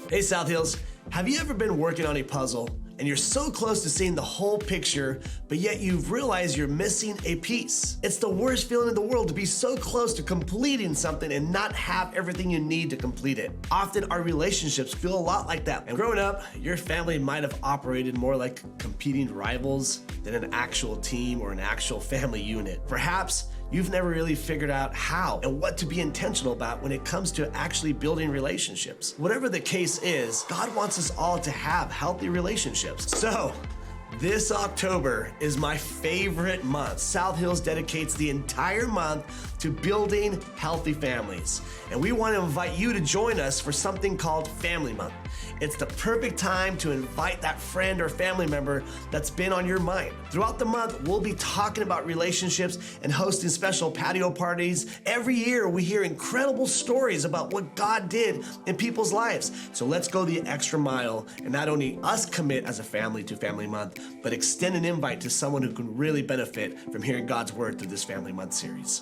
Hey South Hills, have you ever been working on a puzzle and you're so close to seeing the whole picture, but yet you've realized you're missing a piece? It's the worst feeling in the world to be so close to completing something and not have everything you need to complete it. Often our relationships feel a lot like that. And growing up, your family might have operated more like competing rivals than an actual team or an actual family unit. Perhaps you've never really figured out how and what to be intentional about when it comes to actually building relationships. Whatever the case is, God wants us all to have healthy relationships. So, this October is my favorite month. South Hills dedicates the entire month to building healthy families. And we want to invite you to join us for something called Family Month. It's the perfect time to invite that friend or family member that's been on your mind. Throughout the month, we'll be talking about relationships and hosting special patio parties. Every year, we hear incredible stories about what God did in people's lives. So let's go the extra mile and not only us commit as a family to Family Month, but extend an invite to someone who can really benefit from hearing God's word through this Family Month series.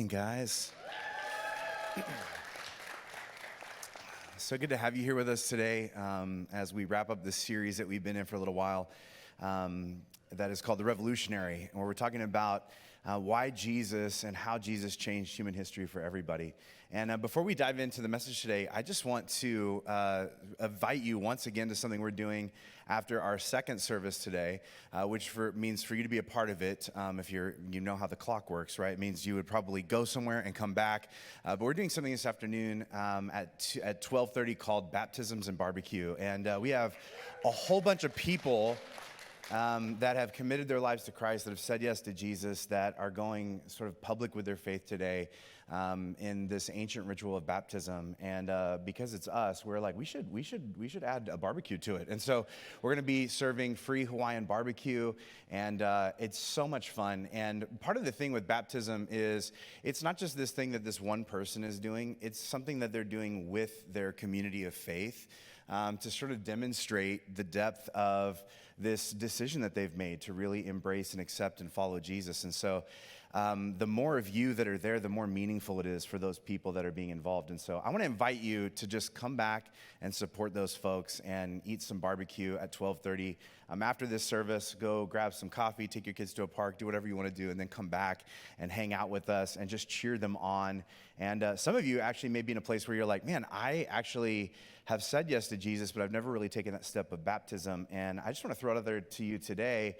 Guys, so good to have you here with us today as we wrap up this series that we've been in for a little while that is called The Revolutionary, where we're talking about why Jesus and how Jesus changed human history for everybody. And before we dive into the message today, I just want to invite you once again to something we're doing after our second service today, which means for you to be a part of it. If you know how the clock works, right? It means you would probably go somewhere and come back. But we're doing something this afternoon at 12:30 called Baptisms and Barbecue. And we have a whole bunch of people that have committed their lives to Christ, that have said yes to Jesus, that are going sort of public with their faith today in this ancient ritual of baptism. And because it's us, we're like, we should add a barbecue to it. And so we're going to be serving free Hawaiian barbecue, and it's so much fun. And part of the thing with baptism is it's not just this thing that this one person is doing, it's something that they're doing with their community of faith to sort of demonstrate the depth of this decision that they've made to really embrace and accept and follow Jesus. And so the more of you that are there, the more meaningful it is for those people that are being involved. And so I want to invite you to just come back and support those folks and eat some barbecue at 12:30. After this service, go grab some coffee, take your kids to a park, do whatever you want to do, and then come back and hang out with us and just cheer them on. And some of you actually may be in a place where you're like, man, I actually have said yes to Jesus, but I've never really taken that step of baptism. And I just want to throw it out there to you today.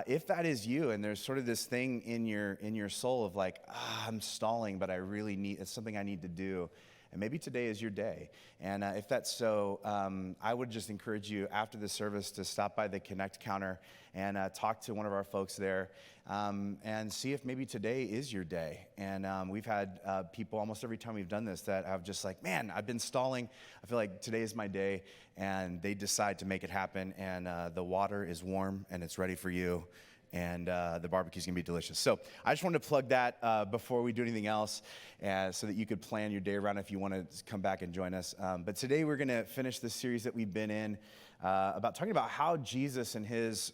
If that is you, and there's sort of this thing in your soul of like, I'm stalling, but it's something I need to do. And maybe today is your day. And if that's so, I would just encourage you after the service to stop by the Connect counter and talk to one of our folks there and see if maybe today is your day. And we've had people almost every time we've done this that have just like, man, I've been stalling. I feel like today is my day. And they decide to make it happen. And the water is warm and it's ready for you. And the barbecue's gonna be delicious. So I just wanted to plug that before we do anything else so that you could plan your day around if you wanna come back and join us. But today we're gonna finish this series that we've been in about talking about how Jesus and his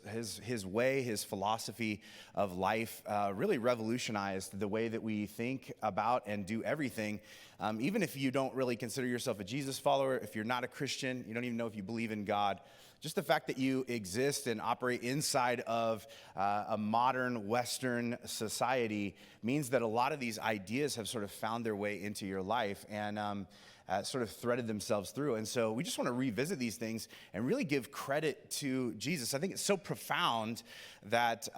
way, his philosophy of life really revolutionized the way that we think about and do everything. Even if you don't really consider yourself a Jesus follower, if you're not a Christian, you don't even know if you believe in God, just the fact that you exist and operate inside of a modern Western society means that a lot of these ideas have sort of found their way into your life and sort of threaded themselves through. And so we just want to revisit these things and really give credit to Jesus. I think it's so profound that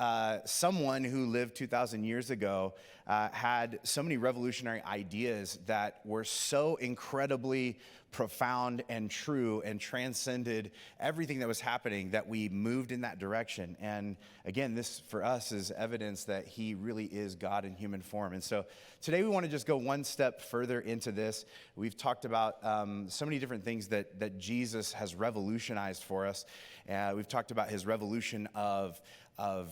someone who lived 2,000 years ago had so many revolutionary ideas that were so incredibly profound and true and transcended everything that was happening, that we moved in that direction. And again, this for us is evidence that he really is God in human form. And so today we want to just go one step further into this. We've talked about so many different things that Jesus has revolutionized for us. We've talked about his revolution of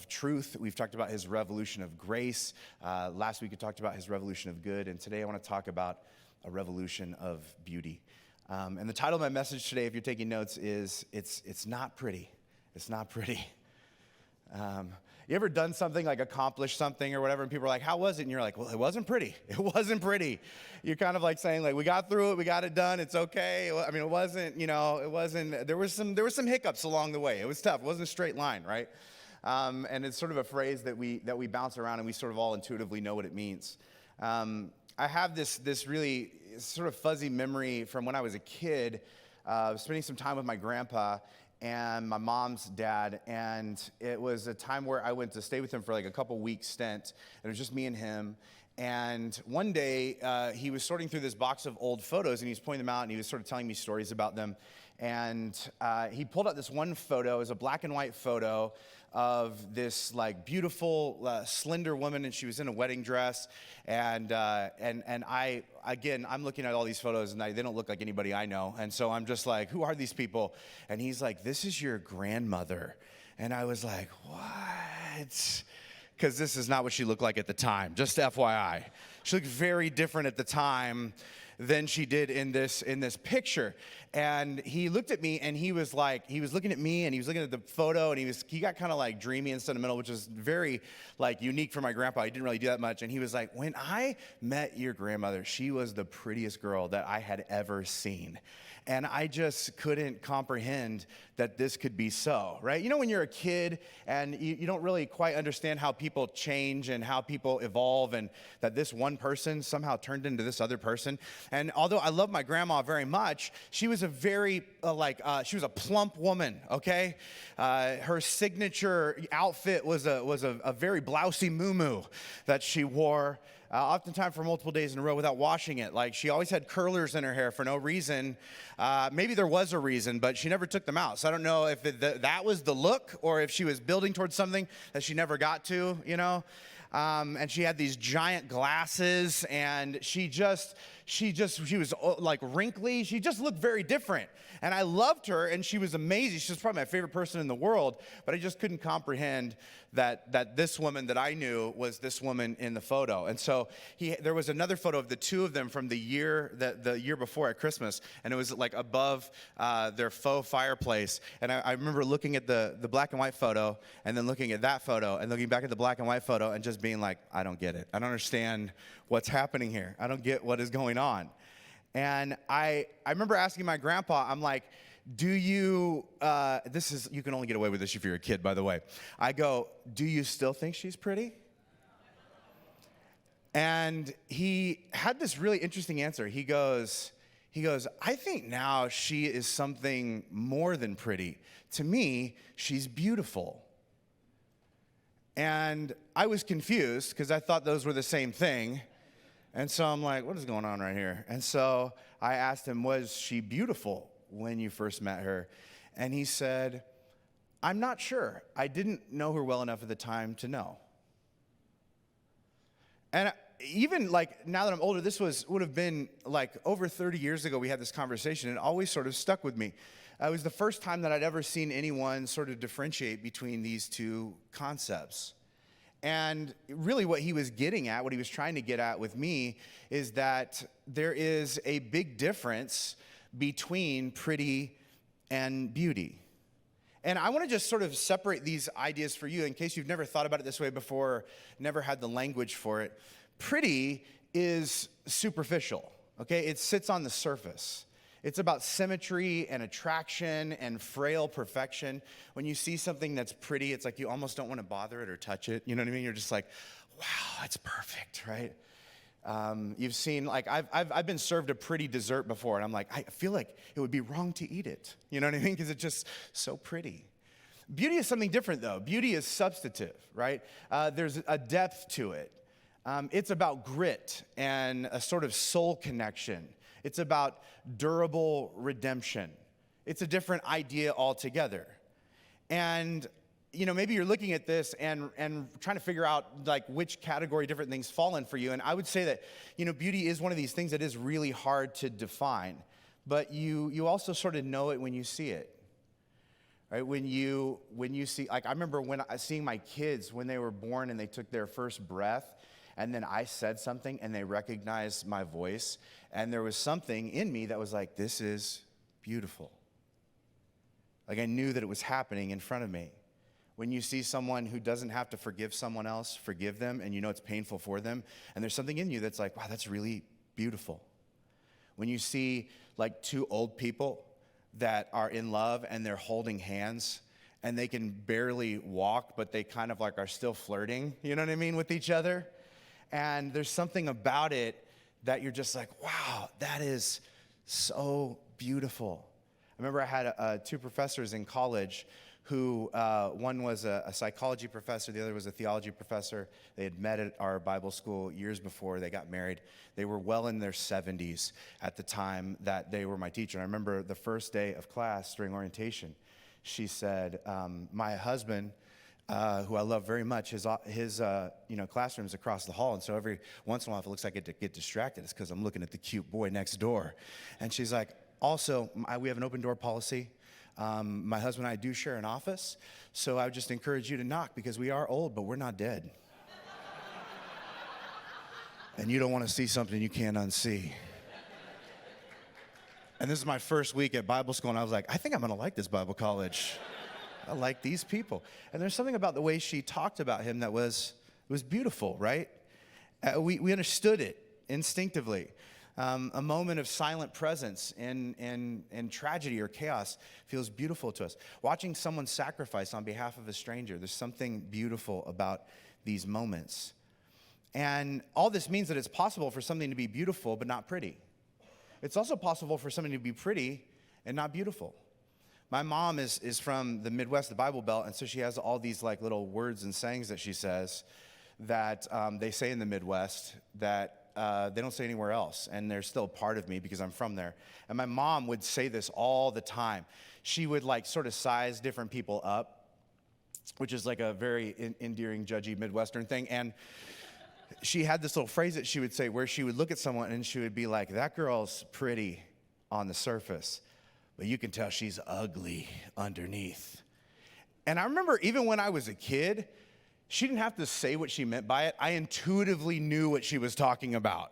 truth. We've talked about his revolution of grace. Last week we talked about his revolution of good. And today I want to talk about a revolution of beauty. And the title of my message today, if you're taking notes, is It's Not Pretty. It's Not Pretty. You ever done something, like accomplished something or whatever, and people are like, how was it? And you're like, well, it wasn't pretty. It wasn't pretty. You're kind of like saying, like, we got through it, we got it done, it's okay. I mean, it wasn't, there was some hiccups along the way. It was tough. It wasn't a straight line, right? And it's sort of a phrase that we bounce around, and we sort of all intuitively know what it means. I have this really sort of fuzzy memory from when I was a kid, spending some time with my grandpa and my mom's dad, and it was a time where I went to stay with him for like a couple weeks stint, and it was just me and him. And one day, he was sorting through this box of old photos, and he was pointing them out, and he was sort of telling me stories about them. And he pulled out this one photo. It was a black and white photo of this like beautiful, slender woman, and she was in a wedding dress. And I'm looking at all these photos, and they don't look like anybody I know. And so I'm just like, who are these people? And he's like, this is your grandmother. And I was like, what? Because this is not what she looked like at the time, just FYI. She looked very different at the time than she did in this picture. And he looked at me, and he was looking at me, and he was looking at the photo, and he got kind of like dreamy and sentimental, which was very like unique for my grandpa. He didn't really do that much. And he was like, when I met your grandmother, she was the prettiest girl that I had ever seen. And I just couldn't comprehend that this could be so, right? You know, when you're a kid and you don't really quite understand how people change and how people evolve, and that this one person somehow turned into this other person. And although I love my grandma very much, she was a very, she was a plump woman, okay? Her signature outfit was a very blousy muumuu that she wore. Oftentimes for multiple days in a row without washing it. Like, she always had curlers in her hair for no reason. Maybe there was a reason, but she never took them out. So I don't know if that was the look, or if she was building towards something that she never got to, you know? And she had these giant glasses, and she was like wrinkly. She just looked very different. And I loved her, and she was amazing. She was probably my favorite person in the world, but I just couldn't comprehend that this woman that I knew was this woman in the photo. And so there was another photo of the two of them from the year before at Christmas, and it was like above their faux fireplace. And I remember looking at the black and white photo, and then looking at that photo, and looking back at the black and white photo, and just being like, I don't get it. I don't understand what's happening here. I don't get what is going on. And I remember asking my grandpa, I'm like, do you, you can only get away with this if you're a kid, by the way. I go, do you still think she's pretty? And he had this really interesting answer. He goes, I think now she is something more than pretty. To me, she's beautiful. And I was confused because I thought those were the same thing. And so I'm like, what is going on right here? And so I asked him, was she beautiful when you first met her? And he said, I'm not sure. I didn't know her well enough at the time to know. And even like now that I'm older, this would have been like over 30 years ago we had this conversation, and it always sort of stuck with me. It was the first time that I'd ever seen anyone sort of differentiate between these two concepts. And really what he was getting at, what he was trying to get at with me, is that there is a big difference between pretty and beauty. And I want to just sort of separate these ideas for you in case you've never thought about it this way before, never had the language for it. Pretty is superficial, okay? It sits on the surface. It's about symmetry and attraction and frail perfection. When you see something that's pretty, it's like you almost don't want to bother it or touch it. You know what I mean? You're just like, wow, it's perfect, right? You've seen, like, I've been served a pretty dessert before, and I'm like, I feel like it would be wrong to eat it. You know what I mean? Because it's just so pretty. Beauty is something different, though. Beauty is substantive, right? There's a depth to it. It's about grit and a sort of soul connection. It's about durable redemption. It's a different idea altogether. And, maybe you're looking at this and trying to figure out like which category different things fall in for you. And I would say that, beauty is one of these things that is really hard to define. But you also sort of know it when you see it. Right? When you see, like I remember seeing my kids when they were born and they took their first breath, and then I said something and they recognized my voice, and there was something in me that was like, this is beautiful. Like I knew that it was happening in front of me. When you see someone who doesn't have to forgive someone else, forgive them, and it's painful for them, and there's something in you that's like, wow, that's really beautiful. When you see like two old people that are in love and they're holding hands and they can barely walk, but they kind of like are still flirting, you know what I mean, with each other. And there's something about it that you're just like, wow, that is so beautiful. I remember I had two professors in college who, one was a psychology professor, the other was a theology professor. They had met at our Bible school years before they got married. They were well in their 70s at the time that they were my teacher. And I remember the first day of class during orientation, she said, my husband, who I love very much, his classroom's across the hall, and so every once in a while, if it looks like I get distracted, it's because I'm looking at the cute boy next door. And she's like, also, we have an open door policy. My husband and I do share an office, so I would just encourage you to knock because we are old, but we're not dead. And you don't want to see something you can't unsee. And this is my first week at Bible school, and I was like, I think I'm going to like this Bible college. I like these people. And there's something about the way she talked about him that was beautiful, right? We understood it instinctively. A moment of silent presence in tragedy or chaos feels beautiful to us. Watching someone sacrifice on behalf of a stranger, there's something beautiful about these moments. And all this means that it's possible for something to be beautiful but not pretty. It's also possible for something to be pretty and not beautiful. My mom is from the Midwest, the Bible Belt, and so she has all these like little words and sayings that she says that they say in the Midwest that they don't say anywhere else, and they're still part of me because I'm from there. And my mom would say this all the time. She would like sort of size different people up, which is like a very endearing, judgy Midwestern thing. And she had this little phrase that she would say where she would look at someone and she would be like, that girl's pretty on the surface, but you can tell she's ugly underneath. And I remember even when I was a kid, she didn't have to say what she meant by it. I intuitively knew what she was talking about.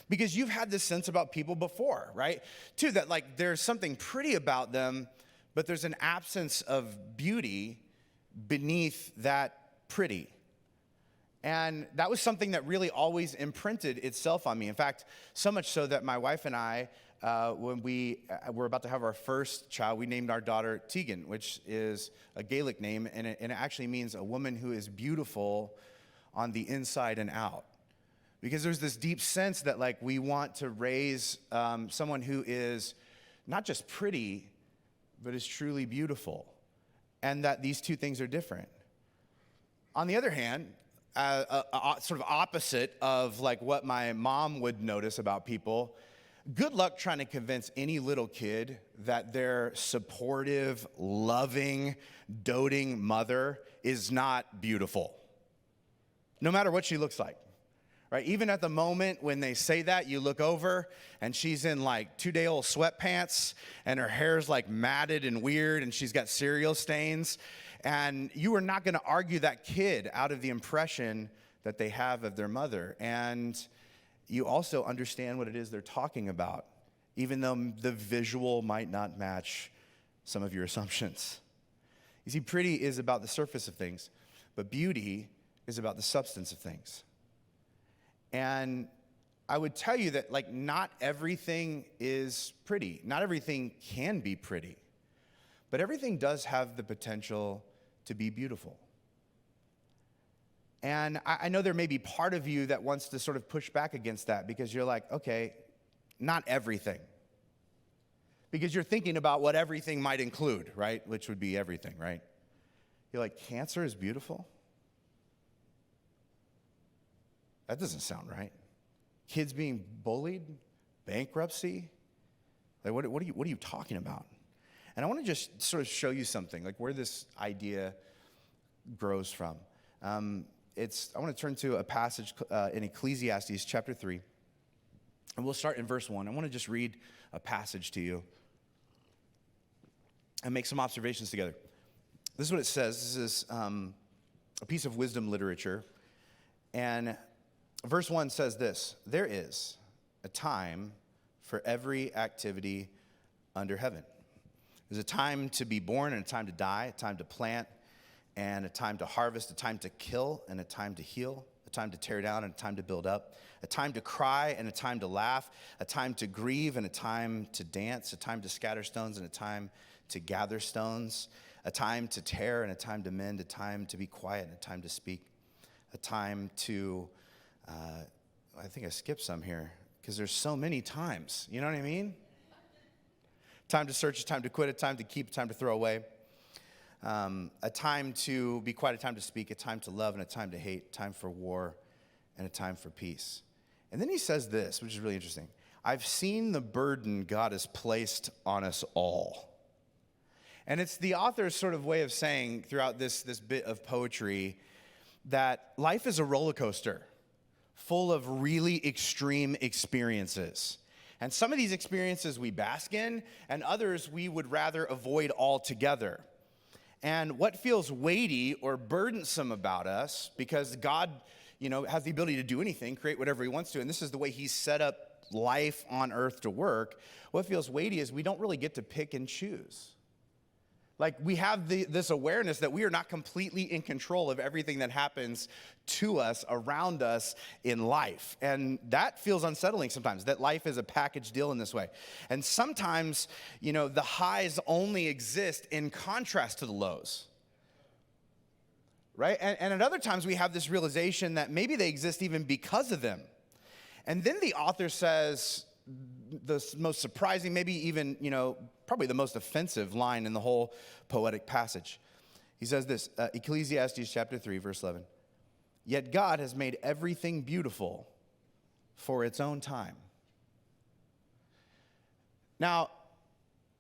Because you've had this sense about people before, right? Too, that like there's something pretty about them, but there's an absence of beauty beneath that pretty. And that was something that really always imprinted itself on me. In fact, so much so that my wife and I, when we were about to have our first child, we named our daughter Tegan, which is a Gaelic name, and it actually means a woman who is beautiful on the inside and out. Because there's this deep sense that like we want to raise someone who is not just pretty, but is truly beautiful, and that these two things are different. On the other hand, sort of opposite of like what my mom would notice about people, good luck trying to convince any little kid that their supportive, loving, doting mother is not beautiful, no matter what she looks like. Right? Even at the moment when they say that, you look over and she's in like 2-day-old sweatpants and her hair's like matted and weird and she's got cereal stains. And you are not going to argue that kid out of the impression that they have of their mother. And you also understand what it is they're talking about, even though the visual might not match some of your assumptions. You see, pretty is about the surface of things, but beauty is about the substance of things. And I would tell you that like not everything is pretty. Not everything can be pretty. But everything does have the potential to be beautiful. And I know there may be part of you that wants to sort of push back against that because you're like, okay, not everything. Because you're thinking about what everything might include, right? Which would be everything, right? You're like, cancer is beautiful? That doesn't sound right. Kids being bullied? bankruptcy? Like, what are you talking about? And I want to just sort of show you something, like where this idea grows from. I want to turn to a passage in Ecclesiastes chapter 3. And we'll start in verse 1. I want to just read a passage to you and make some observations together. This is what it says. This is a piece of wisdom literature. And verse 1 says this: there is a time for every activity under heaven. There's a time to be born and a time to die, a time to plant and a time to harvest, a time to kill and a time to heal, a time to tear down and a time to build up, a time to cry and a time to laugh, a time to grieve and a time to dance, a time to scatter stones and a time to gather stones, a time to tear and a time to mend, a time to be quiet and a time to speak, a time to, I think I skipped some here because there's so many times, you know what I mean? Time to search, a time to quit, a time to keep, a time to throw away, a time to be quiet, a time to speak, a time to love and a time to hate, a time for war and a time for peace. And then he says this, which is really interesting. I've seen the burden God has placed on us all. And it's the author's sort of way of saying throughout this bit of poetry that life is a roller coaster full of really extreme experiences. And some of these experiences we bask in, and others we would rather avoid altogether. And what feels weighty or burdensome about us, because God, has the ability to do anything, create whatever he wants to, and this is the way he's set up life on earth to work, what feels weighty is we don't really get to pick and choose. Like, we have this awareness that we are not completely in control of everything that happens to us, around us in life. And that feels unsettling sometimes, that life is a package deal in this way. And sometimes, the highs only exist in contrast to the lows. Right? And at other times we have this realization that maybe they exist even because of them. And then the author says the most surprising, maybe even, probably the most offensive line in the whole poetic passage. He says this, Ecclesiastes chapter 3, verse 11. Yet God has made everything beautiful for its own time. Now,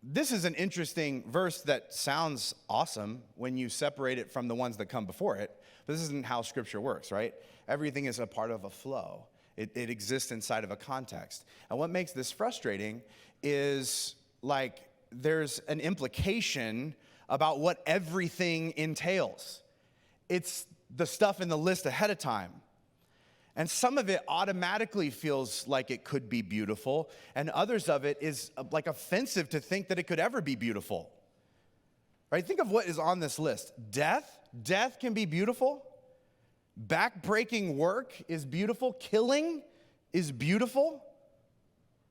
this is an interesting verse that sounds awesome when you separate it from the ones that come before it, but this isn't how Scripture works, right? Everything is a part of a flow. It exists inside of a context. And what makes this frustrating is, like, there's an implication about what everything entails. It's the stuff in the list ahead of time. And some of it automatically feels like it could be beautiful, and others of it is like offensive to think that it could ever be beautiful. Right? Think of what is on this list. Death. Death can be beautiful. Back-breaking work is beautiful. Killing is beautiful.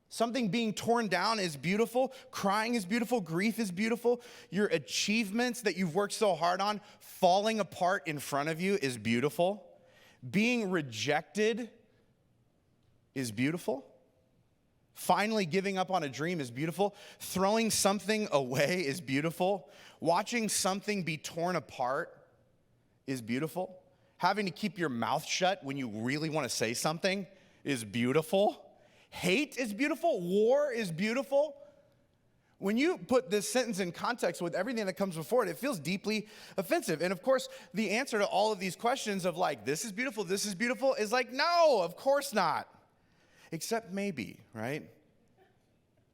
Something being torn down is beautiful. Crying is beautiful. Grief is beautiful. Your achievements that you've worked so hard on falling apart in front of you is beautiful. Being rejected is beautiful. Finally giving up on a dream is beautiful. Throwing something away is beautiful. Watching something be torn apart is beautiful. Having to keep your mouth shut when you really want to say something is beautiful. Hate is beautiful. War is beautiful. When you put this sentence in context with everything that comes before it, it feels deeply offensive. And of course, the answer to all of these questions of like, this is beautiful, is like, no, of course not. Except maybe, right?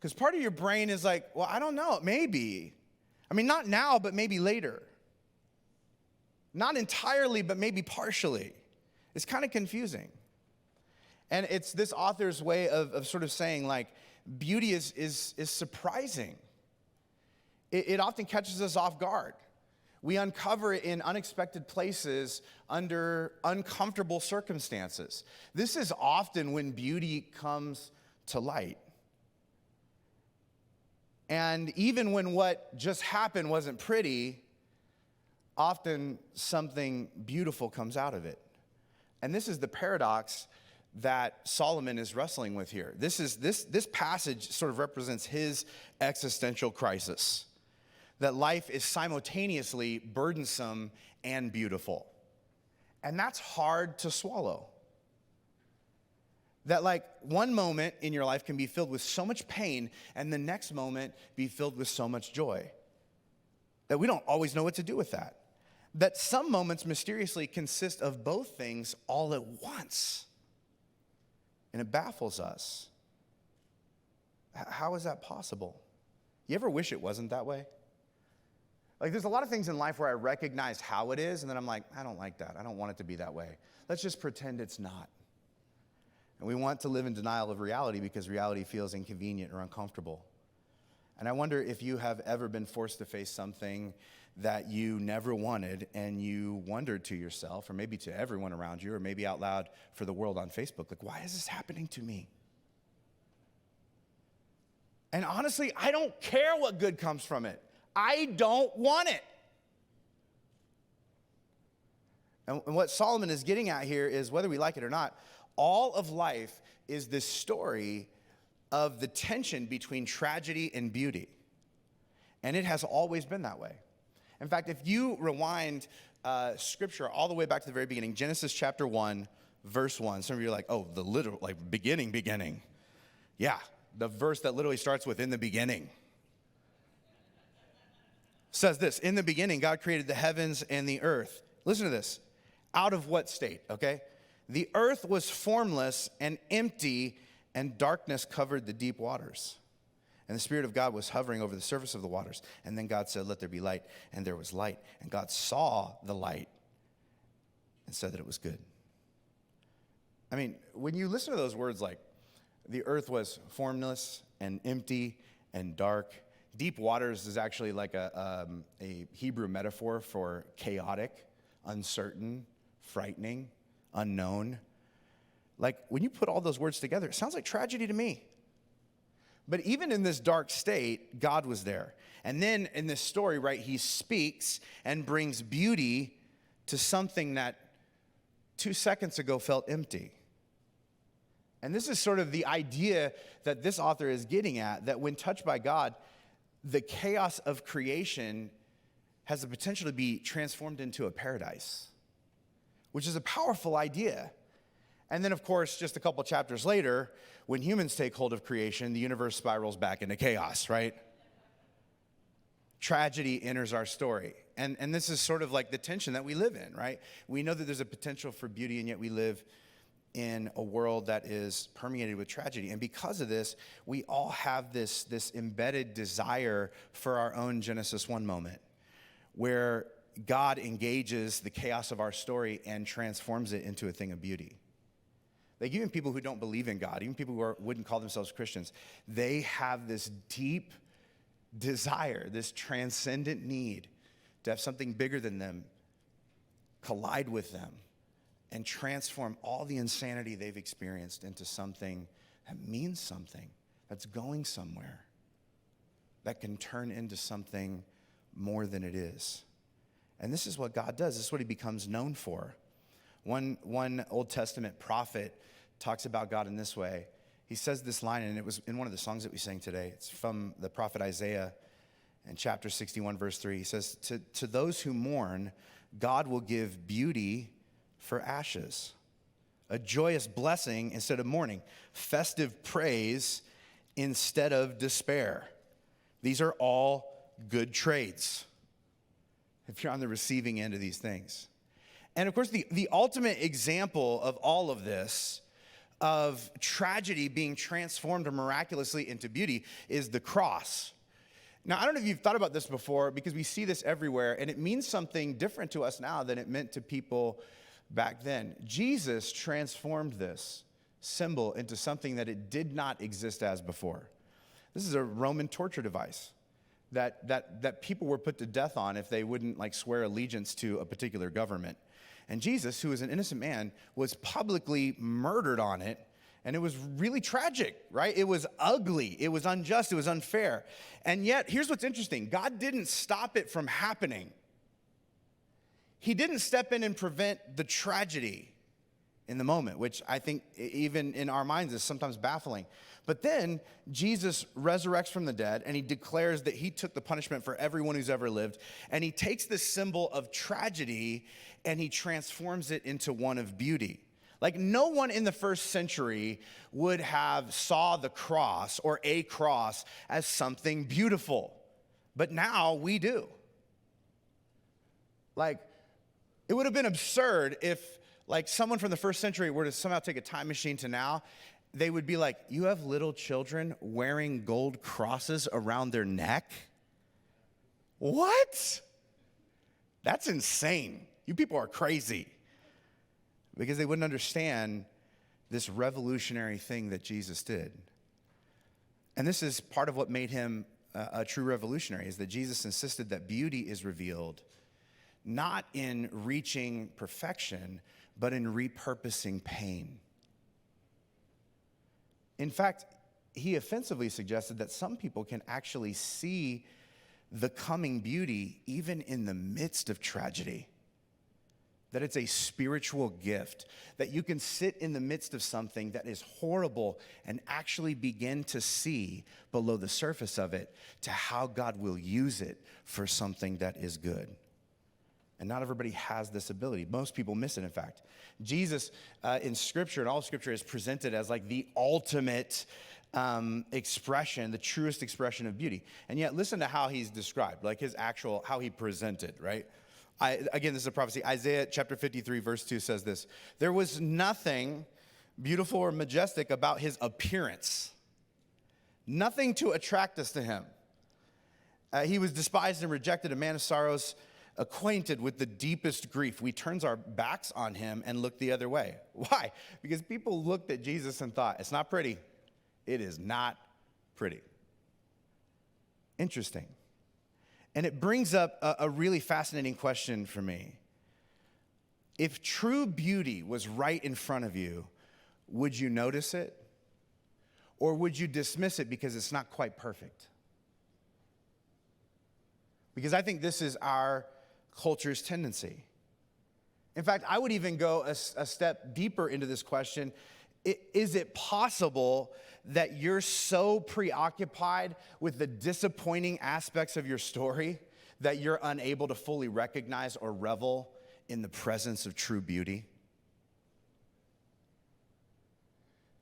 Because part of your brain is like, well, I don't know, maybe. I mean, not now, but maybe later. Not entirely, but maybe partially. It's kind of confusing. And it's this author's way of sort of saying, like, beauty is surprising. It often catches us off guard. We uncover it in unexpected places under uncomfortable circumstances. This is often when beauty comes to light. And even when what just happened wasn't pretty, often something beautiful comes out of it. And this is the paradox that Solomon is wrestling with here. This passage sort of represents his existential crisis, that life is simultaneously burdensome and beautiful. And that's hard to swallow. That like one moment in your life can be filled with so much pain and the next moment be filled with so much joy. That we don't always know what to do with that. That some moments mysteriously consist of both things all at once. And it baffles us. How is that possible? You ever wish it wasn't that way? Like there's a lot of things in life where I recognize how it is, and then I'm like, I don't like that. I don't want it to be that way. Let's just pretend it's not. And we want to live in denial of reality because reality feels inconvenient or uncomfortable. And I wonder if you have ever been forced to face something that you never wanted, and you wondered to yourself, or maybe to everyone around you, or maybe out loud for the world on Facebook, like, why is this happening to me? And honestly, I don't care what good comes from it. I don't want it. And what Solomon is getting at here is, whether we like it or not, all of life is this story of the tension between tragedy and beauty. And it has always been that way. In fact, if you rewind scripture all the way back to the very beginning, Genesis chapter 1, verse 1. Some of you are like, oh, the literal, like beginning. Yeah, the verse that literally starts with, in the beginning. Says this, in the beginning, God created the heavens and the earth. Listen to this. Out of what state, okay? The earth was formless and empty, and darkness covered the deep waters. And the Spirit of God was hovering over the surface of the waters. And then God said, let there be light. And there was light. And God saw the light and said that it was good. I mean, when you listen to those words, like, the earth was formless and empty and dark. Deep waters is actually like a Hebrew metaphor for chaotic, uncertain, frightening, unknown. Like, when you put all those words together, it sounds like tragedy to me. But even in this dark state, God was there. And then in this story, right, he speaks and brings beauty to something that 2 seconds ago felt empty. And this is sort of the idea that this author is getting at, that when touched by God, the chaos of creation has the potential to be transformed into a paradise, which is a powerful idea. And then, of course, just a couple chapters later, when humans take hold of creation, the universe spirals back into chaos, right? Tragedy enters our story. And this is sort of like the tension that we live in, right? We know that there's a potential for beauty, and yet we live in a world that is permeated with tragedy. And because of this, we all have this embedded desire for our own Genesis 1 moment, where God engages the chaos of our story and transforms it into a thing of beauty. Like, even people who don't believe in God, even people who wouldn't call themselves Christians, they have this deep desire, this transcendent need to have something bigger than them collide with them and transform all the insanity they've experienced into something that means something, that's going somewhere, that can turn into something more than it is. And this is what God does. This is what he becomes known for. One Old Testament prophet talks about God in this way. He says this line, and it was in one of the songs that we sang today. It's from the prophet Isaiah in chapter 61, verse 3. He says, to those who mourn, God will give beauty for ashes, a joyous blessing instead of mourning, festive praise instead of despair. These are all good traits if you're on the receiving end of these things. And of course, the ultimate example of all of this, of tragedy being transformed miraculously into beauty, is the cross. Now, I don't know if you've thought about this before, because we see this everywhere, and it means something different to us now than it meant to people back then. Jesus transformed this symbol into something that it did not exist as before. This is a Roman torture device that people were put to death on if they wouldn't swear allegiance to a particular government. And Jesus, who was an innocent man, was publicly murdered on it. And it was really tragic, right? It was ugly. It was unjust. It was unfair. And yet, here's what's interesting. God didn't stop it from happening. He didn't step in and prevent the tragedy in the moment, which I think even in our minds is sometimes baffling. But then Jesus resurrects from the dead, and he declares that he took the punishment for everyone who's ever lived. And he takes this symbol of tragedy and he transforms it into one of beauty. Like no one in the first century would have saw the cross or a cross as something beautiful. But now we do. Like it would have been absurd if like someone from the first century were to somehow take a time machine to now. They would be like, you have little children wearing gold crosses around their neck? What? That's insane. You people are crazy. Because they wouldn't understand this revolutionary thing that Jesus did. And this is part of what made him a true revolutionary, is that Jesus insisted that beauty is revealed not in reaching perfection, but in repurposing pain. In fact, he offensively suggested that some people can actually see the coming beauty even in the midst of tragedy. That it's a spiritual gift, that you can sit in the midst of something that is horrible and actually begin to see below the surface of it to how God will use it for something that is good. And not everybody has this ability. Most people miss it, in fact. Jesus in Scripture, and all of Scripture, is presented as like the ultimate expression, the truest expression of beauty. And yet, listen to how he's described, like his actual, how he presented, right? Again, this is a prophecy. Isaiah chapter 53, verse 2 says this: there was nothing beautiful or majestic about his appearance, nothing to attract us to him. He was despised and rejected, a man of sorrows, acquainted with the deepest grief. We turns our backs on him and look the other way. Why? Because people looked at Jesus and thought, it's not pretty. It is not pretty. Interesting. And it brings up a really fascinating question for me. If true beauty was right in front of you, would you notice it? Or would you dismiss it because it's not quite perfect? Because I think this is our culture's tendency. In fact, I would even go a step deeper into this question. Is it possible that you're so preoccupied with the disappointing aspects of your story that you're unable to fully recognize or revel in the presence of true beauty?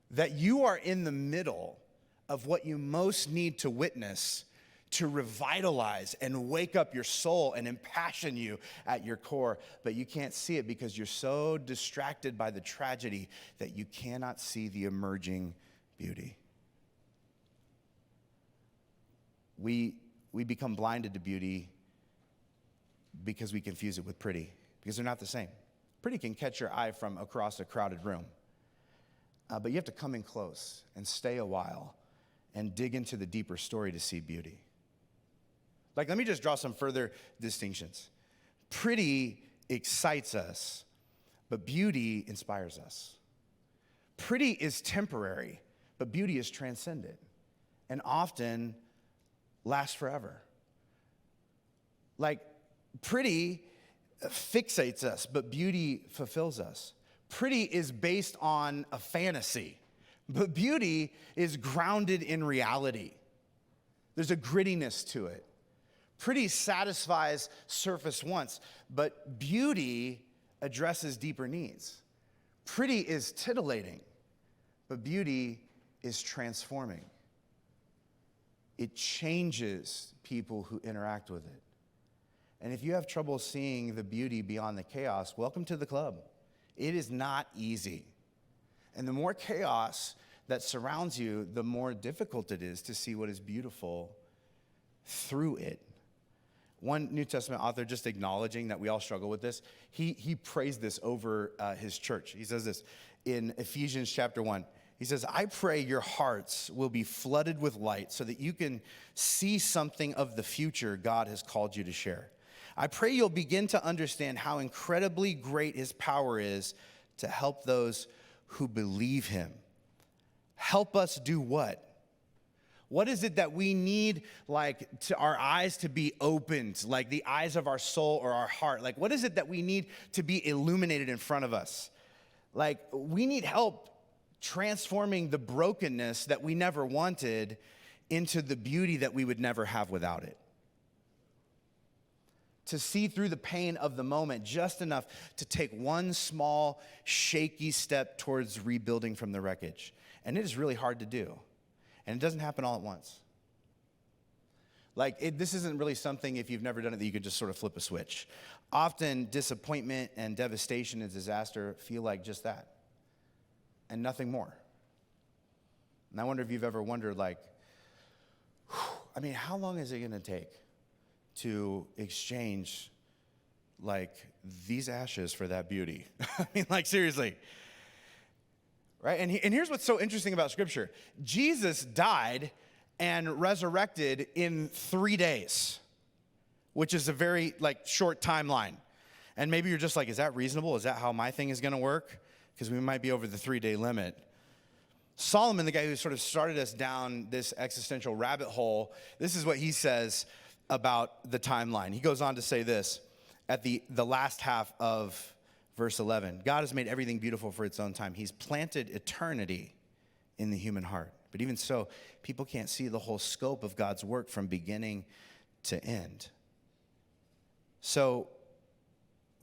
That you are in the middle of what you most need to witness to revitalize and wake up your soul and impassion you at your core, but you can't see it because you're so distracted by the tragedy that you cannot see the emerging beauty. We become blinded to beauty because we confuse it with pretty, because they're not the same. Pretty can catch your eye from across a crowded room, but you have to come in close and stay a while and dig into the deeper story to see beauty. Like, let me just draw some further distinctions. Pretty excites us, but beauty inspires us. Pretty is temporary, but beauty is transcendent and often lasts forever. Like, pretty fixates us, but beauty fulfills us. Pretty is based on a fantasy, but beauty is grounded in reality. There's a grittiness to it. Pretty satisfies surface wants, but beauty addresses deeper needs. Pretty is titillating, but beauty is transforming. It changes people who interact with it. And if you have trouble seeing the beauty beyond the chaos, welcome to the club. It is not easy. And the more chaos that surrounds you, the more difficult it is to see what is beautiful through it. One New Testament author, just acknowledging that we all struggle with this, he praised this over his church. He says this in Ephesians chapter 1. He says, I pray your hearts will be flooded with light so that you can see something of the future God has called you to share. I pray you'll begin to understand how incredibly great his power is to help those who believe him. Help us do what? What is it that we need, like, to our eyes to be opened, like the eyes of our soul or our heart? Like, what is it that we need to be illuminated in front of us? Like, we need help transforming the brokenness that we never wanted into the beauty that we would never have without it. to see through the pain of the moment just enough to take one small, shaky step towards rebuilding from the wreckage. And it is really hard to do. And it doesn't happen all at once. This isn't really something, if you've never done it, that you could just sort of flip a switch. Often, disappointment and devastation and disaster feel like just that, and nothing more. And I wonder if you've ever wondered, how long is it going to take to exchange, these ashes for that beauty? Seriously. Right? And here's what's so interesting about Scripture. Jesus died and resurrected in 3 days, which is a very short timeline. And maybe you're just is that reasonable? Is that how my thing is going to work? Because we might be over the 3-day limit. Solomon, the guy who sort of started us down this existential rabbit hole, this is what he says about the timeline. He goes on to say this at the last half of verse 11. God has made everything beautiful for its own time. He's planted eternity in the human heart. But even so, people can't see the whole scope of God's work from beginning to end. So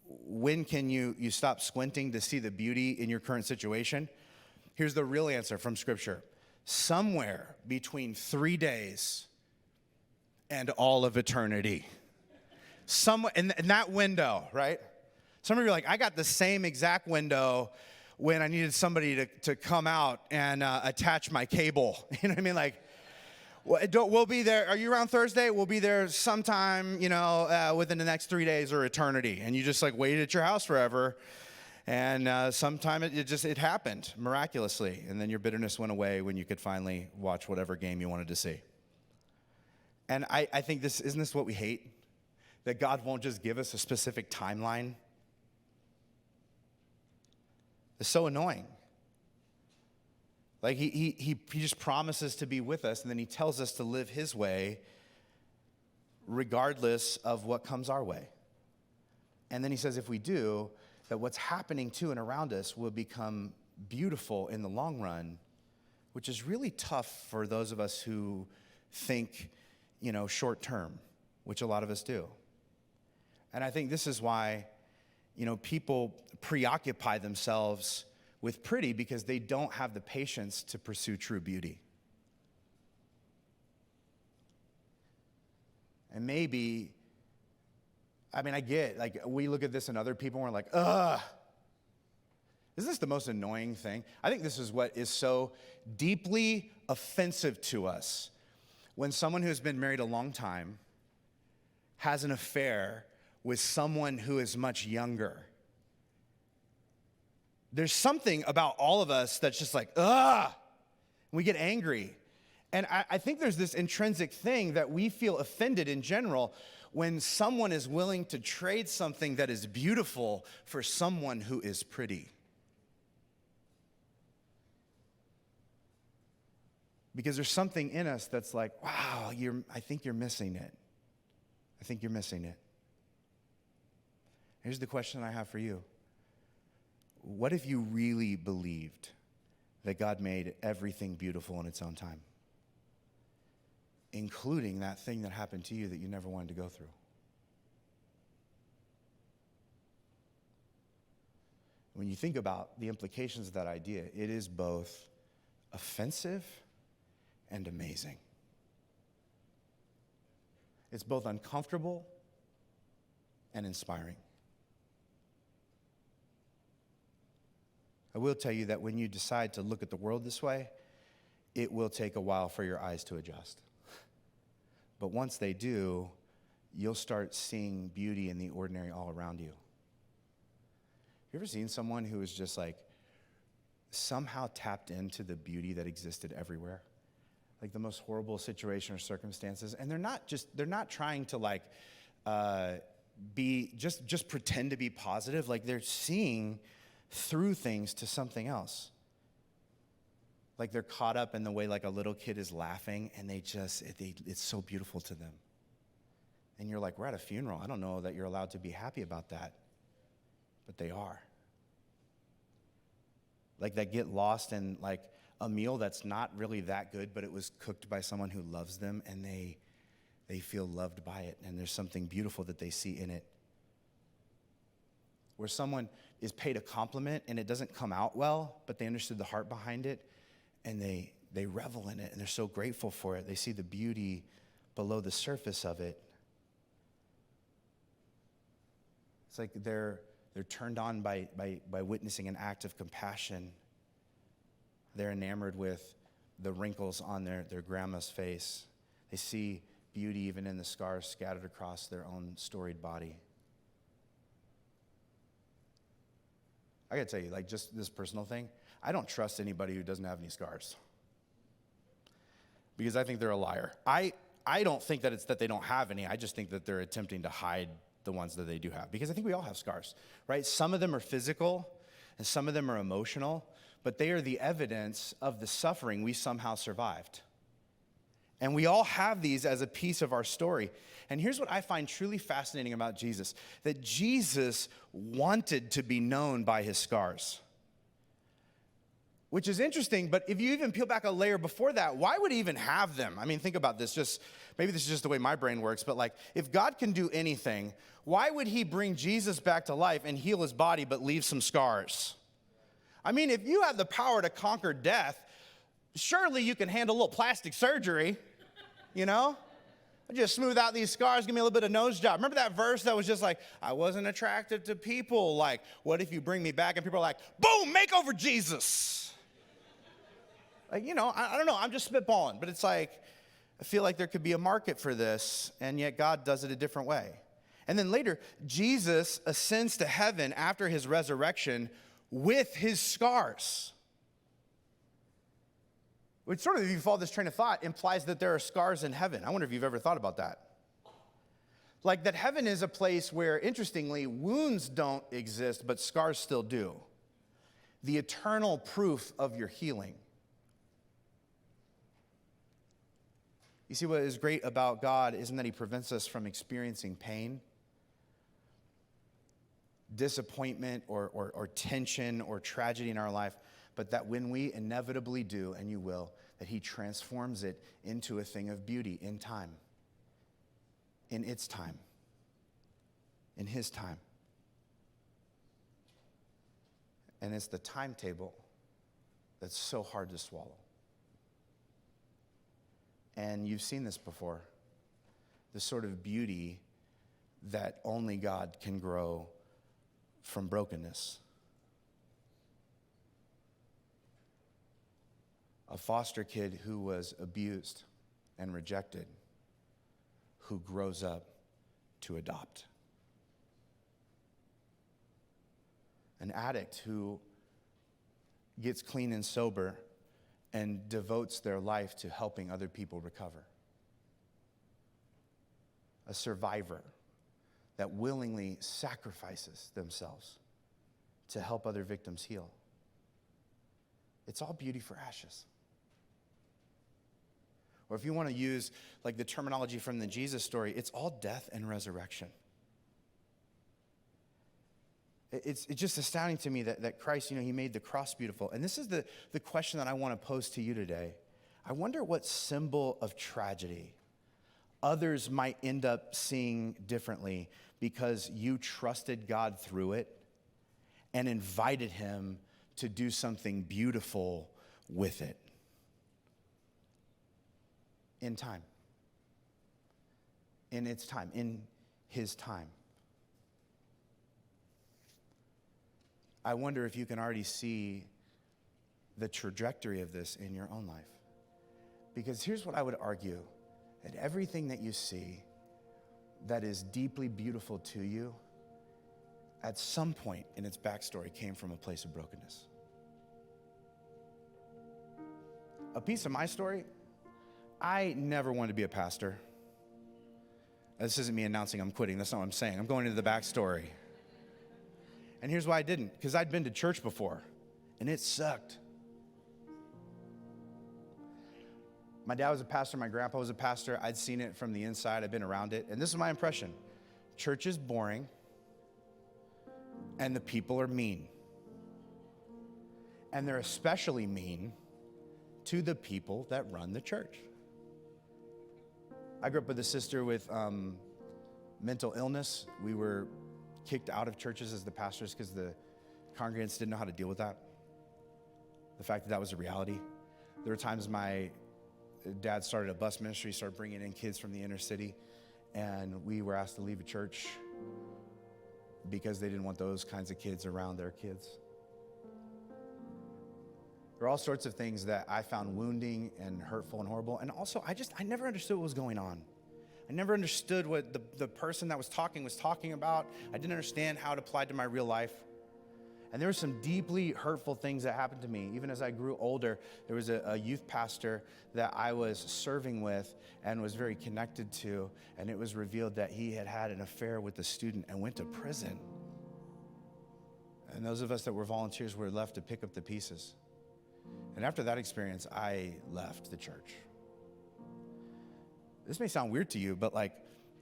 when can you stop squinting to see the beauty in your current situation? Here's the real answer from Scripture. Somewhere between 3 days and all of eternity. Somewhere in that window, right? Some of you are I got the same exact window when I needed somebody to come out and attach my cable. You know what I mean? We'll be there. Are you around Thursday? We'll be there sometime, within the next 3 days or eternity. And you just waited at your house forever. And sometime it happened miraculously. And then your bitterness went away when you could finally watch whatever game you wanted to see. And I think isn't this what we hate? That God won't just give us a specific timeline. It's so annoying. He just promises to be with us, and then he tells us to live his way regardless of what comes our way. And then he says if we do, that what's happening to and around us will become beautiful in the long run, which is really tough for those of us who think, short term, which a lot of us do. And I think this is why, people preoccupy themselves with pretty because they don't have the patience to pursue true beauty. And maybe, I get, we look at this in other people and we're ugh. Isn't this the most annoying thing? I think this is what is so deeply offensive to us when someone who has been married a long time has an affair with someone who is much younger. There's something about all of us that's just ugh. We get angry. And I think there's this intrinsic thing that we feel offended in general when someone is willing to trade something that is beautiful for someone who is pretty. Because there's something in us that's wow, I think you're missing it. I think you're missing it. Here's the question I have for you. What if you really believed that God made everything beautiful in its own time, including that thing that happened to you that you never wanted to go through? When you think about the implications of that idea, it is both offensive and amazing. It's both uncomfortable and inspiring. I will tell you that when you decide to look at the world this way, it will take a while for your eyes to adjust. But once they do, you'll start seeing beauty in the ordinary all around you. You ever seen someone who is just somehow tapped into the beauty that existed everywhere? The most horrible situation or circumstances, and they're not trying to be just pretend to be positive. They're seeing through things to something else. They're caught up in the way a little kid is laughing, and it's so beautiful to them. And you're we're at a funeral. I don't know that you're allowed to be happy about that, but they are. They get lost in a meal that's not really that good, but it was cooked by someone who loves them, and they they feel loved by it, and there's something beautiful that they see in it. Where someone is paid a compliment and it doesn't come out well, but they understood the heart behind it, and they revel in it, and they're so grateful for it. They see the beauty below the surface of it. It's like they're turned on by witnessing an act of compassion. They're enamored with the wrinkles on their grandma's face. They see beauty even in the scars scattered across their own storied body. I gotta tell you, like, just this personal thing, I don't trust anybody who doesn't have any scars, because I think they're a liar. I don't think that it's that they don't have any. I just think that they're attempting to hide the ones that they do have, because I think we all have scars, right? Some of them are physical and some of them are emotional, but they are the evidence of the suffering we somehow survived. And we all have these as a piece of our story. And here's what I find truly fascinating about Jesus, that Jesus wanted to be known by his scars. Which is interesting, but if you even peel back a layer before that, why would he even have them? I mean, think about this. Maybe this is just the way my brain works, but like, if God can do anything, why would he bring Jesus back to life and heal his body but leave some scars? I mean, if you have the power to conquer death, surely you can handle a little plastic surgery, you know? Just smooth out these scars, give me a little bit of nose job. Remember that verse that was just like, I wasn't attracted to people. Like, what if you bring me back? And people are like, boom, makeover Jesus. Like, you know, I don't know, I'm just spitballing. But it's like, I feel like there could be a market for this, and yet God does it a different way. And then later, Jesus ascends to heaven after his resurrection with his scars. Which sort of, if you follow this train of thought, implies that there are scars in heaven. I wonder if you've ever thought about that. Like that heaven is a place where, interestingly, wounds don't exist, but scars still do. The eternal proof of your healing. You see, what is great about God isn't that he prevents us from experiencing pain, disappointment, or tension, or tragedy in our life, but that when we inevitably do, and you will, that he transforms it into a thing of beauty in time, in its time, in his time. And it's the timetable that's so hard to swallow. And you've seen this before, the sort of beauty that only God can grow from brokenness. A foster kid who was abused and rejected, who grows up to adopt. An addict who gets clean and sober and devotes their life to helping other people recover. A survivor that willingly sacrifices themselves to help other victims heal. It's all beauty for ashes. Or if you want to use like the terminology from the Jesus story, it's all death and resurrection. It's just astounding to me that Christ, he made the cross beautiful. And this is the question that I want to pose to you today. I wonder what symbol of tragedy others might end up seeing differently because you trusted God through it and invited him to do something beautiful with it. In time. In its time. In his time. I wonder if you can already see the trajectory of this in your own life. Because here's what I would argue, that everything that you see that is deeply beautiful to you, at some point in its backstory came from a place of brokenness. A piece of my story, I never wanted to be a pastor. This isn't me announcing I'm quitting. That's not what I'm saying. I'm going into the backstory. And here's why I didn't. Because I'd been to church before, and it sucked. My dad was a pastor. My grandpa was a pastor. I'd seen it from the inside. I'd been around it. And this is my impression. Church is boring, and the people are mean. And they're especially mean to the people that run the church. I grew up with a sister with mental illness. We were kicked out of churches as the pastors because the congregants didn't know how to deal with that. The fact that that was a reality. There were times my dad started a bus ministry, started bringing in kids from the inner city, and we were asked to leave a church because they didn't want those kinds of kids around their kids. There are all sorts of things that I found wounding and hurtful and horrible. And also, I never understood what was going on. I never understood what the person that was talking about. I didn't understand how it applied to my real life. And there were some deeply hurtful things that happened to me. Even as I grew older, there was a youth pastor that I was serving with and was very connected to. And it was revealed that he had had an affair with a student and went to prison. And those of us that were volunteers were left to pick up the pieces. And after that experience, I left the church. This may sound weird to you, but like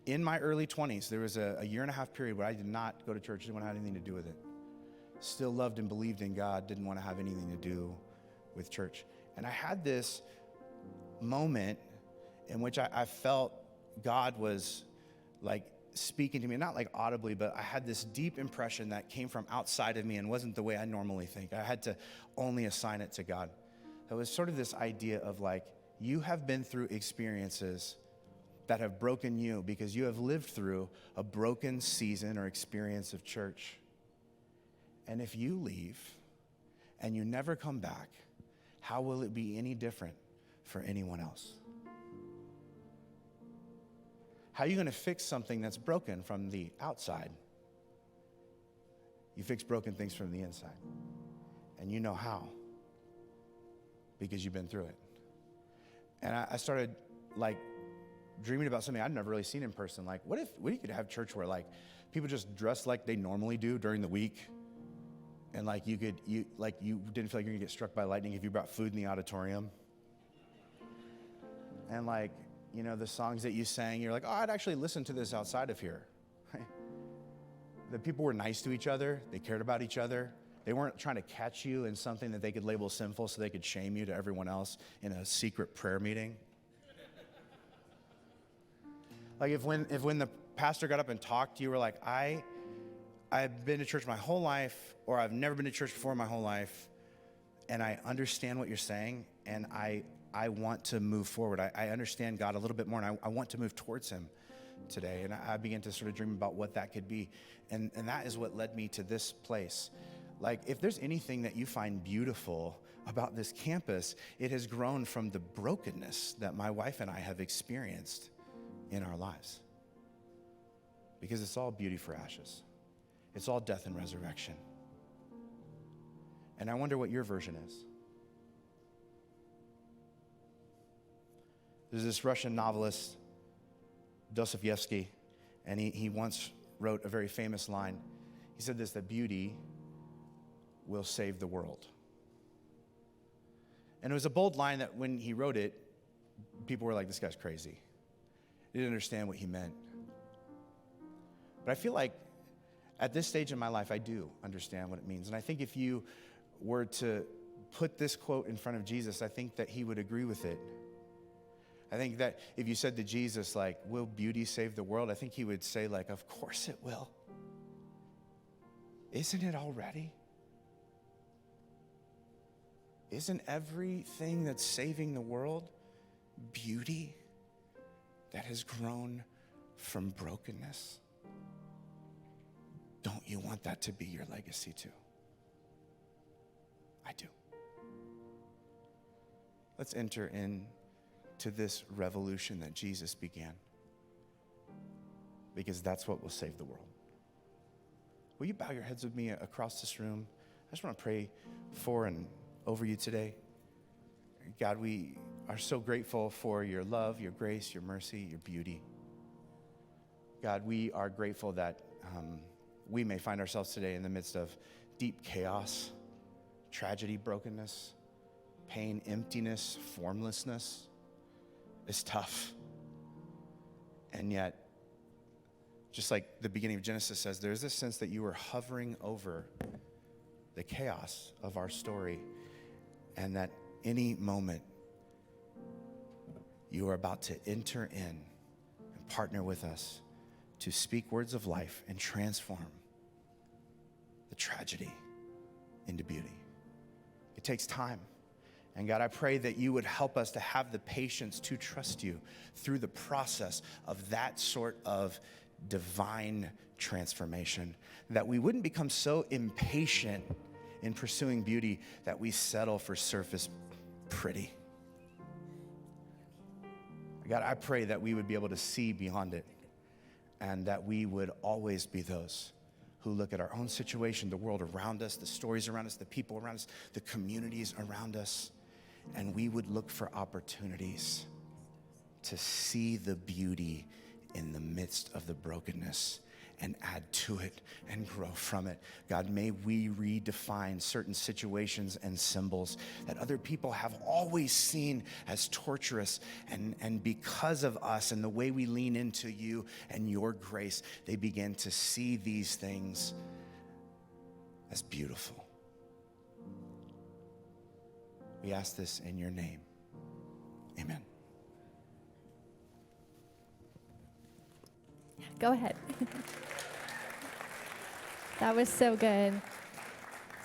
in my early 20s, there was a year and a half period where I did not go to church, didn't want to have anything to do with it. Still loved and believed in God, didn't want to have anything to do with church. And I had this moment in which I felt God was like speaking to me, not like audibly, but I had this deep impression that came from outside of me and wasn't the way I normally think. I had to only assign it to God. It was sort of this idea of like, you have been through experiences that have broken you because you have lived through a broken season or experience of church. And if you leave and you never come back, how will it be any different for anyone else? How are you going to fix something that's broken from the outside? You fix broken things from the inside. And you know how, because you've been through it. And I started like dreaming about something I'd never really seen in person. Like, what if you could have church where like people just dress like they normally do during the week, and like you didn't feel like you're gonna get struck by lightning if you brought food in the auditorium, and like, you know, the songs that you sang, you're like, oh, I'd actually listen to this outside of here. The people were nice to each other. They cared about each other. They weren't trying to catch you in something that they could label sinful so they could shame you to everyone else in a secret prayer meeting. Like if when the pastor got up and talked, you were like, I've been to church my whole life, or I've never been to church before in my whole life, and I understand what you're saying, and I want to move forward. I understand God a little bit more, and I want to move towards him today. And I began to sort of dream about what that could be. And that is what led me to this place. Like, if there's anything that you find beautiful about this campus, it has grown from the brokenness that my wife and I have experienced in our lives. Because it's all beauty for ashes. It's all death and resurrection. And I wonder what your version is. There's this Russian novelist, Dostoevsky, and he once wrote a very famous line. He said this, that beauty will save the world. And it was a bold line that when he wrote it, people were like, this guy's crazy. They didn't understand what he meant. But I feel like at this stage in my life, I do understand what it means. And I think if you were to put this quote in front of Jesus, I think that he would agree with it. I think that if you said to Jesus, like, will beauty save the world? I think he would say, like, of course it will. Isn't it already? Isn't everything that's saving the world beauty that has grown from brokenness? Don't you want that to be your legacy too? I do. Let's enter into this revolution that Jesus began, because that's what will save the world. Will you bow your heads with me across this room? I just want to pray for and over you today. God, we are so grateful for your love, your grace, your mercy, your beauty. God, we are grateful that we may find ourselves today in the midst of deep chaos, tragedy, brokenness, pain, emptiness, formlessness. It's tough. And yet, just like the beginning of Genesis says, there's this sense that you are hovering over the chaos of our story, and that any moment you are about to enter in partner with us to speak words of life and transform the tragedy into beauty. It takes time. And God, I pray that you would help us to have the patience to trust you through the process of that sort of divine transformation, that we wouldn't become so impatient in pursuing beauty that we settle for surface pretty. God, I pray that we would be able to see beyond it, and that we would always be those who look at our own situation, the world around us, the stories around us, the people around us, the communities around us, and we would look for opportunities to see the beauty in the midst of the brokenness and add to it and grow from it. God, may we redefine certain situations and symbols that other people have always seen as torturous, and because of us and the way we lean into you and your grace, they begin to see these things as beautiful. We ask this in your name. Amen. Go ahead. That was so good.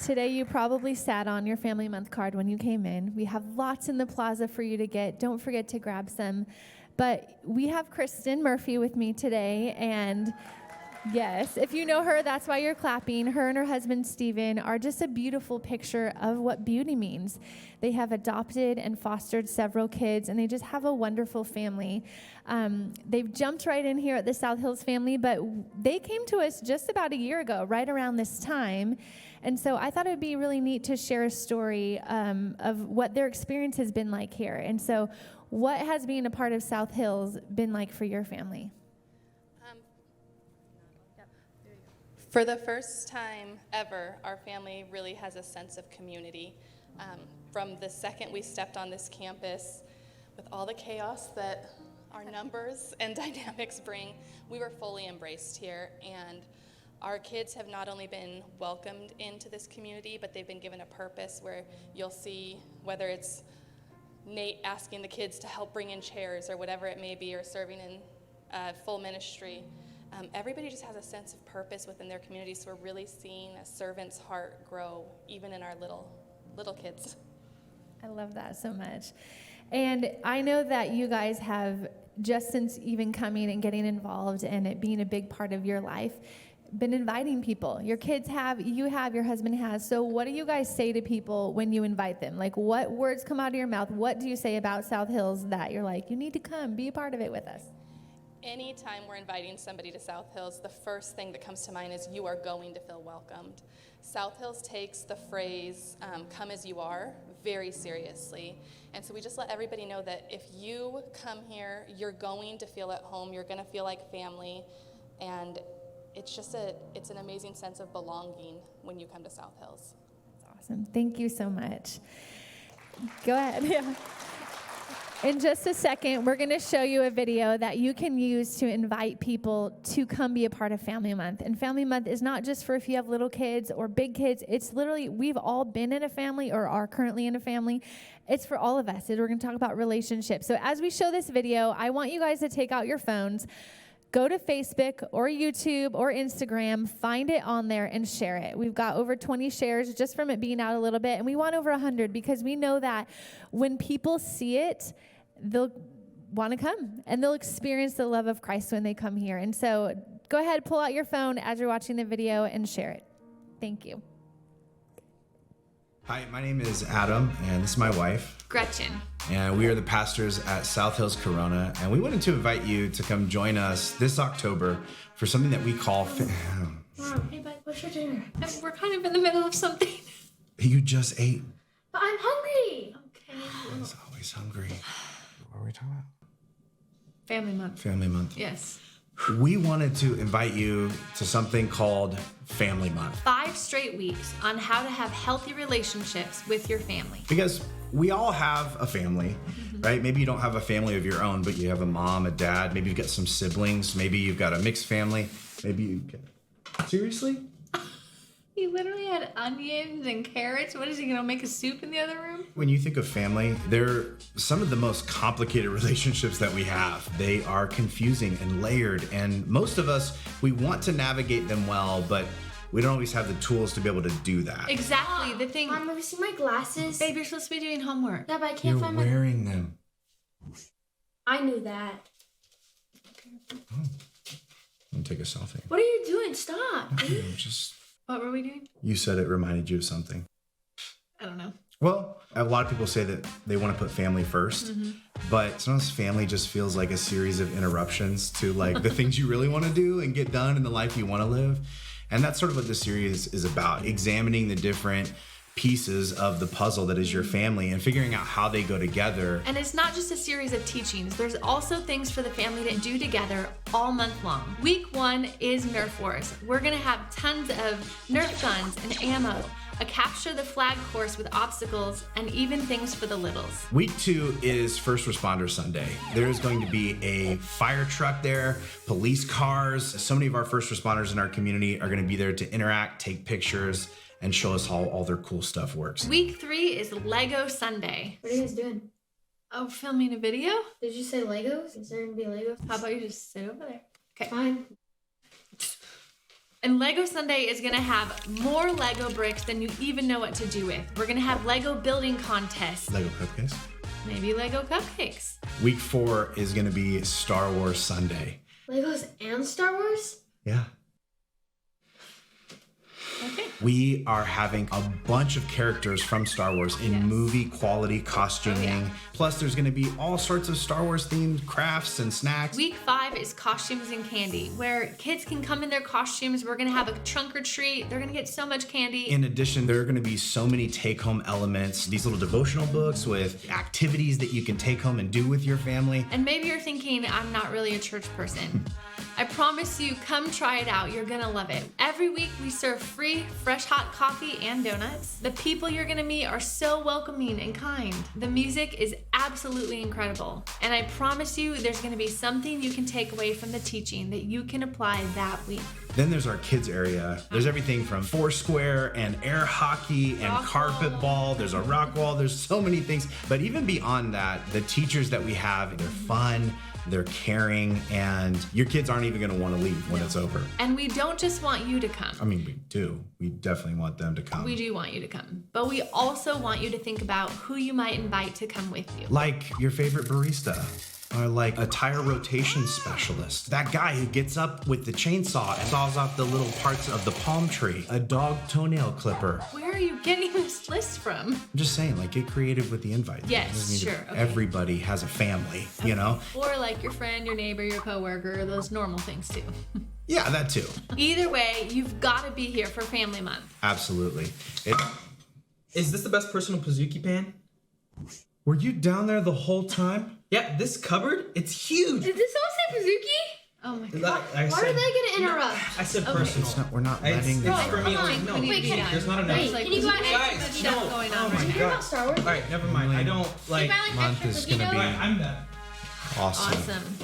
Today you probably sat on your Family Month card when you came in. We have lots in the plaza for you to get. Don't forget to grab some. But we have Kristen Murphy with me today, and yes, if you know her, that's why you're clapping. Her and her husband, Stephen, are just a beautiful picture of what beauty means. They have adopted and fostered several kids, and they just have a wonderful family. They've jumped right in here at the South Hills family, but they came to us just about a year ago, right around this time. And so I thought it would be really neat to share a story of what their experience has been like here. And so what has being a part of South Hills been like for your family? For the first time ever, our family really has a sense of community. From the second we stepped on this campus, with all the chaos that our numbers and dynamics bring, we were fully embraced here. And our kids have not only been welcomed into this community, but they've been given a purpose where you'll see, whether it's Nate asking the kids to help bring in chairs or whatever it may be, or serving in full ministry. Everybody just has a sense of purpose within their community, so we're really seeing a servant's heart grow, even in our little kids. I love that so much. And I know that you guys have, just since even coming and getting involved and it being a big part of your life, been inviting people. Your kids have, you have, your husband has. So what do you guys say to people when you invite them? Like, what words come out of your mouth? What do you say about South Hills that you're like, you need to come, be a part of it with us? Anytime we're inviting somebody to South Hills, the first thing that comes to mind is you are going to feel welcomed. South Hills takes the phrase, come as you are, very seriously. And so we just let everybody know that if you come here, you're going to feel at home, you're going to feel like family, and it's an amazing sense of belonging when you come to South Hills. That's awesome. Thank you so much. Go ahead. Yeah. In just a second, we're going to show you a video that you can use to invite people to come be a part of Family Month. And Family Month is not just for if you have little kids or big kids. It's literally, we've all been in a family or are currently in a family. It's for all of us. We're going to talk about relationships. So as we show this video, I want you guys to take out your phones, go to Facebook or YouTube or Instagram, find it on there and share it. We've got over 20 shares just from it being out a little bit, and we want over 100 because we know that when people see it, they'll want to come and they'll experience the love of Christ when they come here. And so go ahead, pull out your phone as you're watching the video and share it. Thank you. Hi, my name is Adam, and this is my wife, Gretchen. And we are the pastors at South Hills Corona, and we wanted to invite you to come join us this October for something that we call Mom, hey, bud, what's your dinner? We're kind of in the middle of something. You just ate. But I'm hungry. Okay. I was always hungry. What were we talking about? Family Month. Family Month. Yes. We wanted to invite you to something called Family Month. 5 straight weeks on how to have healthy relationships with your family. Because we all have a family, right? Maybe you don't have a family of your own, but you have a mom, a dad, maybe you've got some siblings, maybe you've got a mixed family, maybe you get... Seriously? He literally had onions and carrots. What is he gonna make a soup in the other room? When you think of family, they're some of the most complicated relationships that we have. They are confusing and layered, and most of us, we want to navigate them well, but we don't always have the tools to be able to do that. Exactly. The thing. Mom, have you seen my glasses? Babe, you're supposed to be doing homework. Yeah, but I can't You're find my. wearing them. I knew that. And take a selfie. What are you doing? Stop. Just What were we doing? you said it reminded you of something. I don't know. Well, a lot of people say that they want to put family first, but sometimes family just feels like a series of interruptions to like the things you really want to do and get done in the life you want to live. And that's sort of what this series is about, examining the different pieces of the puzzle that is your family and figuring out how they go together. And it's not just a series of teachings. There's also things for the family to do together all month long. Week 1 is Nerf Wars. We're gonna have tons of Nerf guns and ammo, a capture the flag course with obstacles, and even things for the littles. Week 2 is First Responder Sunday. There is going to be a fire truck there, police cars. So many of our first responders in our community are going to be there to interact, take pictures, and show us how all their cool stuff works. Week 3 is Lego Sunday. What are you guys doing? Oh, filming a video? Did you say Legos? Is there gonna be Legos? How about you just sit over there? Okay. Fine. And Lego Sunday is gonna have more Lego bricks than you even know what to do with. We're gonna have Lego building contests, Lego cupcakes. maybe Lego cupcakes. Week 4 is going to be Star Wars Sunday. Legos and Star Wars? Yeah. Okay. We are having a bunch of characters from Star Wars in Yes. movie quality costuming. Oh, yeah. Plus, there's going to be all sorts of Star Wars themed crafts and snacks. Week 5 is costumes and candy, where kids can come in their costumes. We're gonna have a trunk or treat. They're gonna get so much candy. In addition, there are going to be so many take-home elements, these little devotional books with activities that you can take home and do with your family. And maybe you're thinking, I'm not really a church person. I promise you, come try it out. You're gonna love it. Every week we serve free, fresh hot coffee and donuts. The people you're gonna meet are so welcoming and kind. The music is absolutely incredible. And I promise you, there's gonna be something you can take away from the teaching that you can apply that week. Then there's our kids area. There's everything from Foursquare and air hockey and Rock carpet wall. ball. There's a rock wall. There's so many things. But even beyond that, the teachers that we have, they're fun, they're caring, and your kids aren't even going to want to leave when it's over. And we don't just want you to come. I mean, we do. We definitely want them to come. We do want you to come, but we also want you to think about who you might invite to come with you. Like your favorite barista. Or like a tire rotation specialist. That guy who gets up with the chainsaw and saws off the little parts of the palm tree. A dog toenail clipper. Where are you getting this list from? I'm just saying, like, get creative with the invite. Yes, It doesn't need to- sure, okay. Everybody has a family, you know? Or like your friend, your neighbor, your coworker, those normal things too. Yeah, that too. Either way, you've got to be here for Family Month. Absolutely. Is this the best personal Pizookie pan? Were you down there the whole time? Yeah, this cupboard, it's huge. Did this all say Pizookie? Oh my god. I Why said, are they gonna interrupt? I said Okay. personal. We're not It's, letting it's them. for me. come Like, on. no, We need to be there's not enough. Wait, can you go ahead? Guys, stuff no. going Oh on. my Did you hear about god. Star Wars? All right, never mind. I don't like. Can you buy, like, Month extra is cookie gonna dough? be All right, I'm done. Awesome. Awesome.